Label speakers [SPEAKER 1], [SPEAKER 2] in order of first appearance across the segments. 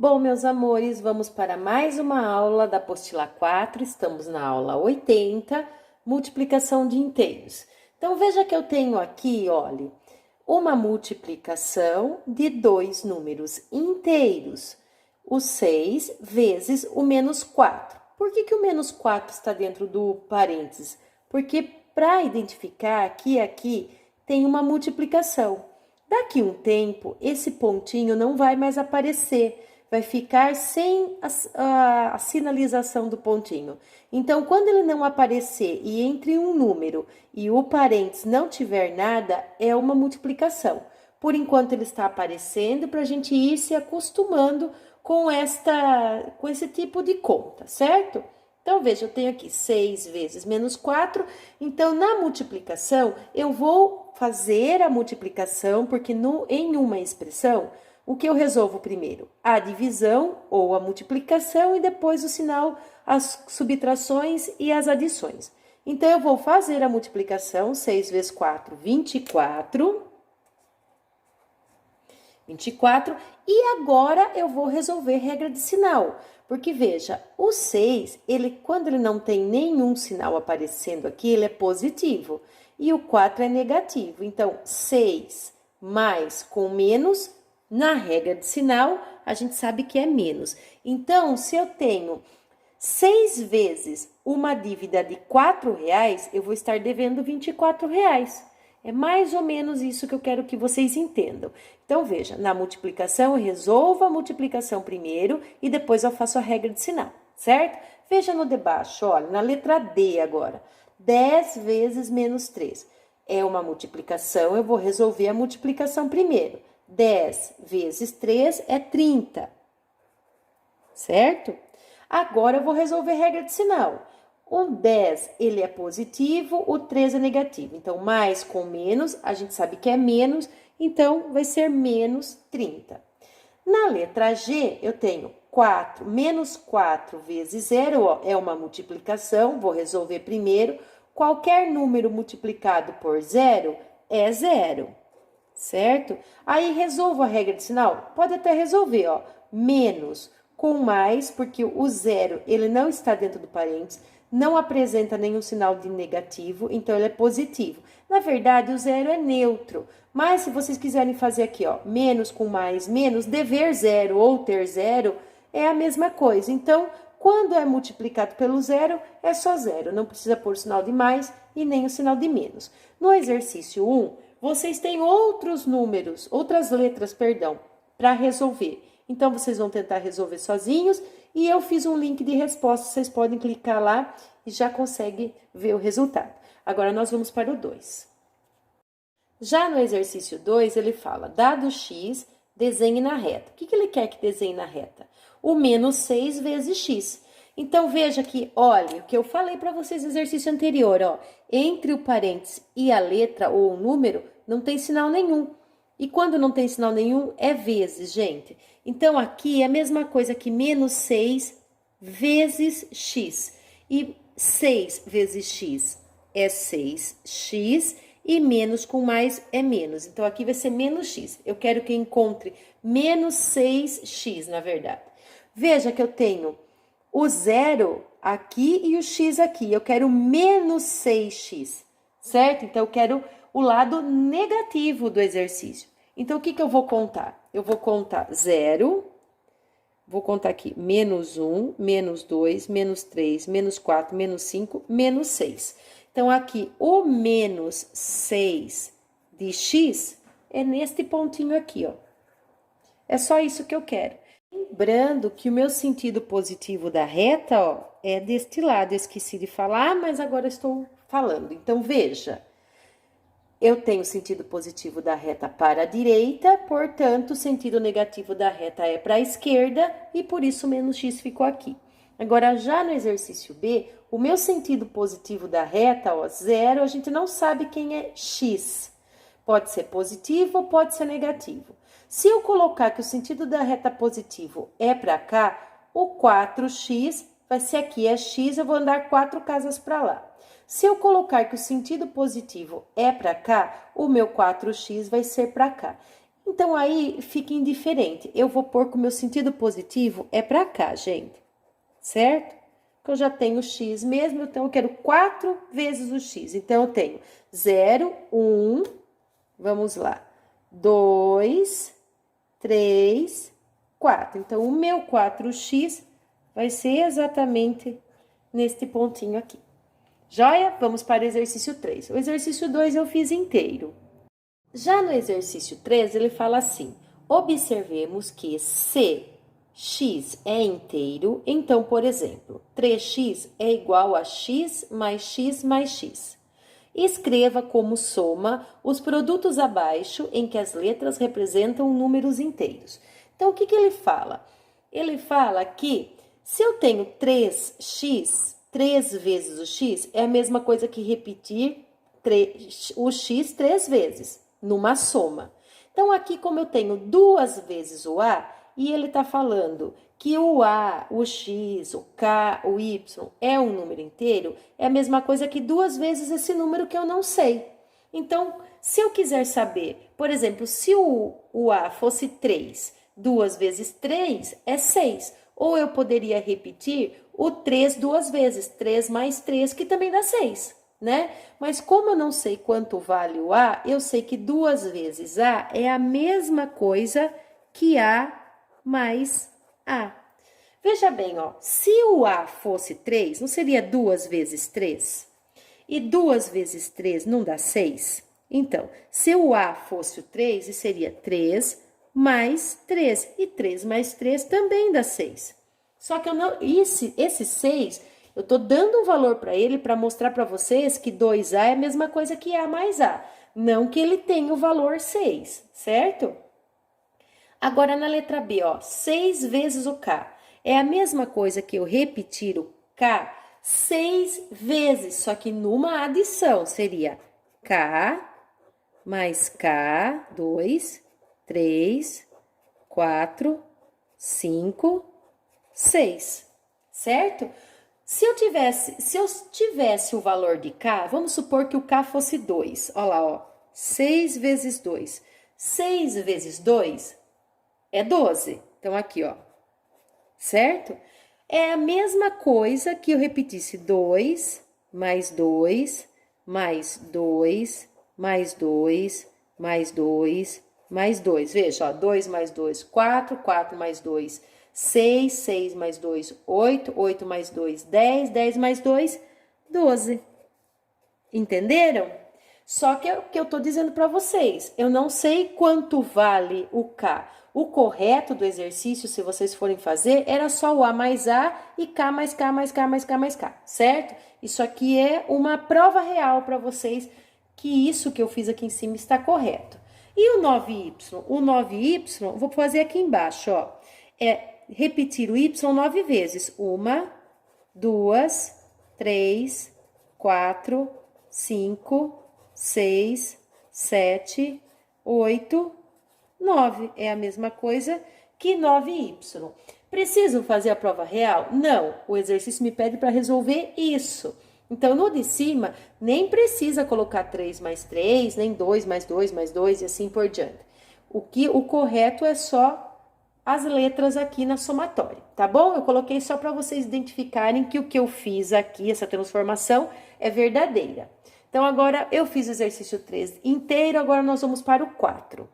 [SPEAKER 1] Bom, meus amores, vamos para mais uma aula da apostila 4. Estamos na aula 80, multiplicação de inteiros. Então, veja que eu tenho aqui, olha, uma multiplicação de dois números inteiros. O 6 vezes o menos 4. Por que o menos 4 está dentro do parênteses? Porque para identificar que aqui tem uma multiplicação. Daqui um tempo, esse pontinho não vai mais aparecer, vai ficar sem a sinalização do pontinho. Então, quando ele não aparecer e entre um número e o parênteses não tiver nada, é uma multiplicação. Por enquanto, ele está aparecendo para a gente ir se acostumando com esse tipo de conta, certo? Então, veja, eu tenho aqui 6 vezes menos 4. Então, na multiplicação, eu vou fazer a multiplicação, porque em uma expressão, o que eu resolvo primeiro? A divisão ou a multiplicação e depois o sinal, as subtrações e as adições. Então, eu vou fazer a multiplicação, 6 vezes 4, 24. 24, e agora eu vou resolver regra de sinal, porque veja, o 6, quando ele não tem nenhum sinal aparecendo aqui, ele é positivo, e o 4 é negativo. Então, 6 mais com menos, na regra de sinal, a gente sabe que é menos. Então, se eu tenho 6 vezes uma dívida de R$4, eu vou estar devendo R$24. É mais ou menos isso que eu quero que vocês entendam. Então, veja, na multiplicação eu resolvo a multiplicação primeiro e depois eu faço a regra de sinal, certo? Veja no de baixo, olha, na letra D agora. 10 vezes menos 3. É uma multiplicação, eu vou resolver a multiplicação primeiro. 10 vezes 3 é 30, certo? Agora eu vou resolver a regra de sinal. O 10, ele é positivo, o 3 é negativo. Então, mais com menos, a gente sabe que é menos, então vai ser menos 30. Na letra G, eu tenho 4, menos 4 vezes 0, ó, é uma multiplicação, vou resolver primeiro. Qualquer número multiplicado por 0 é 0, certo? Aí, resolvo a regra de sinal? Pode até resolver, ó, menos com mais, porque o 0, ele não está dentro do parênteses, não apresenta nenhum sinal de negativo, então ele é positivo. Na verdade, o 0 é neutro, mas se vocês quiserem fazer aqui, ó, menos com mais, menos, dever 0 ou ter 0 é a mesma coisa. Então, quando é multiplicado pelo 0, é só 0, não precisa pôr o sinal de mais e nem o sinal de menos. No exercício 1, vocês têm outros números, outras letras, perdão, para resolver. Então, vocês vão tentar resolver sozinhos e eu fiz um link de resposta, vocês podem clicar lá e já conseguem ver o resultado. Agora, nós vamos para o 2. Já no exercício 2, ele fala, dado x, desenhe na reta. O que ele quer que desenhe na reta? O menos 6 vezes x. Então, veja que, olha, o que eu falei para vocês no exercício anterior, ó, entre o parênteses e a letra ou o número, não tem sinal nenhum. E quando não tem sinal nenhum, é vezes, gente. Então, aqui é a mesma coisa que menos 6 vezes x. E 6 vezes x é 6x e menos com mais é menos. Então, aqui vai ser menos x. Eu quero que encontre menos 6x, na verdade. Veja que eu tenho o 0 aqui e o x aqui. Eu quero menos 6x, certo? Então, eu quero o lado negativo do exercício. Então, o que eu vou contar? Eu vou contar 0, vou contar aqui menos 1, menos 2, menos 3, menos 4, menos 5, menos 6. Então, aqui, o menos 6 de x é neste pontinho aqui, ó. É só isso que eu quero. Lembrando que o meu sentido positivo da reta, ó, é deste lado. Eu esqueci de falar, mas agora estou falando. Então, veja. Eu tenho o sentido positivo da reta para a direita, portanto, o sentido negativo da reta é para a esquerda e por isso o menos x ficou aqui. Agora, já no exercício B, o meu sentido positivo da reta, ó, 0, a gente não sabe quem é x. Pode ser positivo ou pode ser negativo. Se eu colocar que o sentido da reta positivo é para cá, o 4x vai ser aqui, é x, eu vou andar 4 casas para lá. Se eu colocar que o sentido positivo é para cá, o meu 4x vai ser para cá. Então, aí fica indiferente. Eu vou pôr com o meu sentido positivo é para cá, gente. Certo? Porque eu já tenho x mesmo, então eu quero 4 vezes o x. Então, eu tenho 0, 1, vamos lá, 2, 3, 4. Então, o meu 4x vai ser exatamente neste pontinho aqui. Joia? Vamos para o exercício 3. O exercício 2 eu fiz inteiro. Já no exercício 3, ele fala assim: observemos que se x é inteiro, então, por exemplo, 3x é igual a x mais x mais x. Escreva como soma os produtos abaixo em que as letras representam números inteiros. Então, o que ele fala? Ele fala que se eu tenho 3x, 3 vezes o x, é a mesma coisa que repetir o x 3 vezes, numa soma. Então, aqui, como eu tenho 2 vezes o a, e ele está falando que o a, o x, o k, o y é um número inteiro, é a mesma coisa que 2 vezes esse número que eu não sei. Então, se eu quiser saber, por exemplo, se o a fosse 3, 2 vezes 3 é 6. Ou eu poderia repetir o 3 2 vezes, 3 mais 3, que também dá 6, né? Mas como eu não sei quanto vale o A, eu sei que 2 vezes A é a mesma coisa que A mais A. Veja bem, ó, se o A fosse 3, não seria 2 vezes 3? E 2 vezes 3 não dá 6? Então, se o A fosse o 3, seria 3 mais 3. E 3 mais 3 também dá 6. Só que eu não, esse 6, eu tô dando um valor para ele para mostrar para vocês que 2A é a mesma coisa que A mais A. Não que ele tenha o valor 6, certo? Agora, na letra B, ó, 6 vezes o K. É a mesma coisa que eu repetir o K 6 vezes, só que numa adição. Seria K mais K, 2, 3, 4, 5, 6, certo? Se eu tivesse o valor de K, vamos supor que o K fosse 2. Olha lá, ó. 6 vezes 2. 6 vezes 2 é 12. Então, aqui, ó. Certo? É a mesma coisa que eu repetisse 2, mais 2, mais 2, mais 2, mais 2, mais 2. Veja, ó. 2 mais 2, 4, 4 mais 2, 6, 6 mais 2, 8, 8 mais 2, 10, 10 mais 2, 12. Entenderam? Só que é o que eu tô dizendo para vocês. Eu não sei quanto vale o K. O correto do exercício, se vocês forem fazer, era só o A mais A e K mais K mais K mais K mais K, certo? Isso aqui é uma prova real para vocês que isso que eu fiz aqui em cima está correto. E o 9Y? O 9Y, vou fazer aqui embaixo, ó. É repetir o Y 9 vezes. 1, 2, 3, 4, 5, 6, 7, 8, 9. É a mesma coisa que 9Y. Preciso fazer a prova real? Não. O exercício me pede para resolver isso. Então, no de cima, nem precisa colocar 3 mais 3, nem 2 mais 2 mais 2 e assim por diante. O correto é só as letras aqui na somatória, tá bom? Eu coloquei só para vocês identificarem que o que eu fiz aqui, essa transformação, é verdadeira. Então, agora eu fiz o exercício 3 inteiro, agora nós vamos para o 4.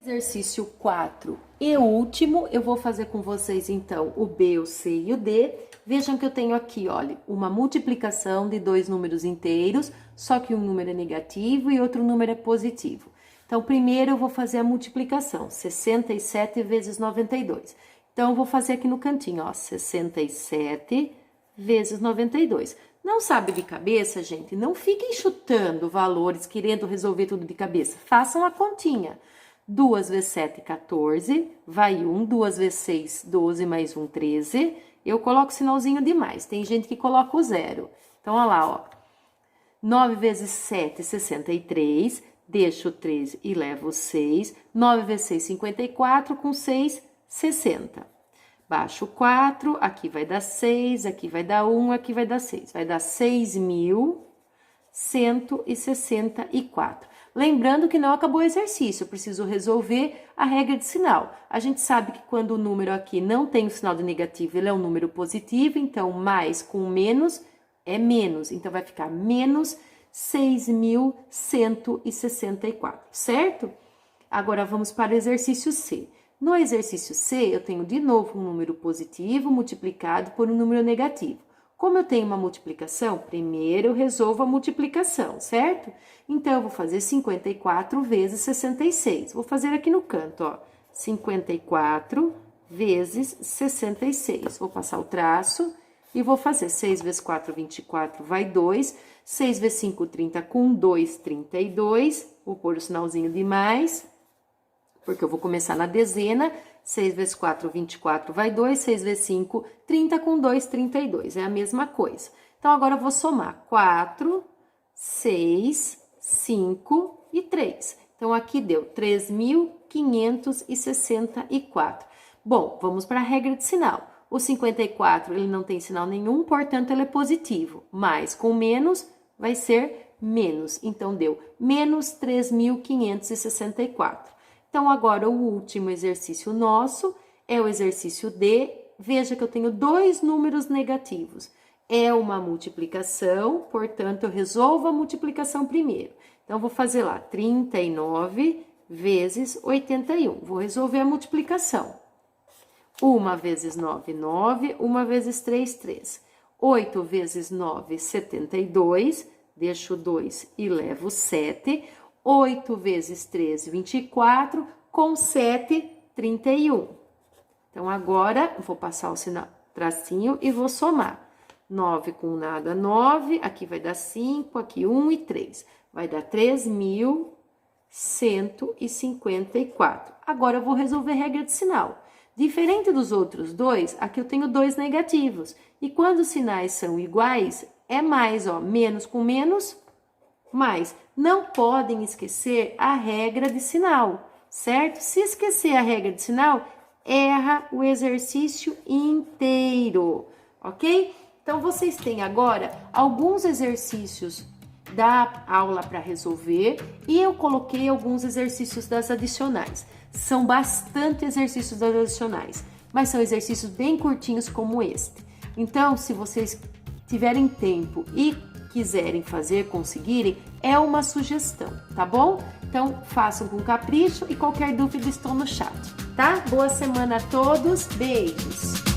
[SPEAKER 1] Exercício 4 e último, eu vou fazer com vocês, então, o B, o C e o D. Vejam que eu tenho aqui, olha, uma multiplicação de 2 números inteiros, só que um número é negativo e outro número é positivo. Então, primeiro eu vou fazer a multiplicação, 67 vezes 92. Então, eu vou fazer aqui no cantinho, ó, 67 vezes 92. Não sabe de cabeça, gente? Não fiquem chutando valores, querendo resolver tudo de cabeça. Façam a continha. 2 vezes 7, 14, vai 1, 2 vezes 6, 12, mais 1, 13. Eu coloco o sinalzinho de mais, tem gente que coloca o zero. Então, olha lá, ó. 9 vezes 7, 63, deixo o 13 e levo o 6. 9 vezes 6, 54, com 6, 60. Baixo o 4, aqui vai dar 6, aqui vai dar 1, aqui vai dar 6. Vai dar 6.164. Lembrando que não acabou o exercício, eu preciso resolver a regra de sinal. A gente sabe que quando o número aqui não tem o sinal de negativo, ele é um número positivo, então mais com menos é menos. Então, vai ficar menos 6.164, certo? Agora, vamos para o exercício C. No exercício C, eu tenho de novo um número positivo multiplicado por um número negativo. Como eu tenho uma multiplicação, primeiro eu resolvo a multiplicação, certo? Então, eu vou fazer 54 vezes 66. Vou fazer aqui no canto, ó. 54 vezes 66. Vou passar o traço e vou fazer 6 vezes 4, 24, vai 2. 6 vezes 5, 30, com 2, 32. Vou pôr o sinalzinho de mais, porque eu vou começar na dezena. 6 vezes 4, 24, vai 2. 6 vezes 5, 30, com 2, 32. É a mesma coisa. Então, agora eu vou somar 4, 6, 5 e 3. Então, aqui deu 3.564. Bom, vamos para a regra de sinal. O 54, ele não tem sinal nenhum, portanto, ele é positivo. Mais com menos, vai ser menos. Então, deu menos 3.564. Então, agora, o último exercício nosso é o exercício D. Veja que eu tenho dois números negativos. É uma multiplicação, portanto, eu resolvo a multiplicação primeiro. Então, vou fazer lá 39 vezes 81. Vou resolver a multiplicação. 1 vezes 9, 9. 1 vezes 3, 3. 8 vezes 9, 72. Deixo o 2 e levo 7. 8 vezes 13, 24, com 7, 31. Então, agora, vou passar o sinal, tracinho e vou somar. 9 com nada, 9. Aqui vai dar 5, aqui 1 e 3. Vai dar 3.154. Agora, eu vou resolver a regra de sinal. Diferente dos outros dois, aqui eu tenho dois negativos. E quando os sinais são iguais, é mais, ó, menos com menos, mais. Não podem esquecer a regra de sinal, certo? Se esquecer a regra de sinal, erra o exercício inteiro, ok? Então, vocês têm agora alguns exercícios da aula para resolver e eu coloquei alguns exercícios das adicionais. São bastante exercícios das adicionais, mas são exercícios bem curtinhos como este. Então, se vocês tiverem tempo e quiserem fazer, conseguirem, é uma sugestão, tá bom? Então, façam com capricho e qualquer dúvida estou no chat, tá? Boa semana a todos, beijos!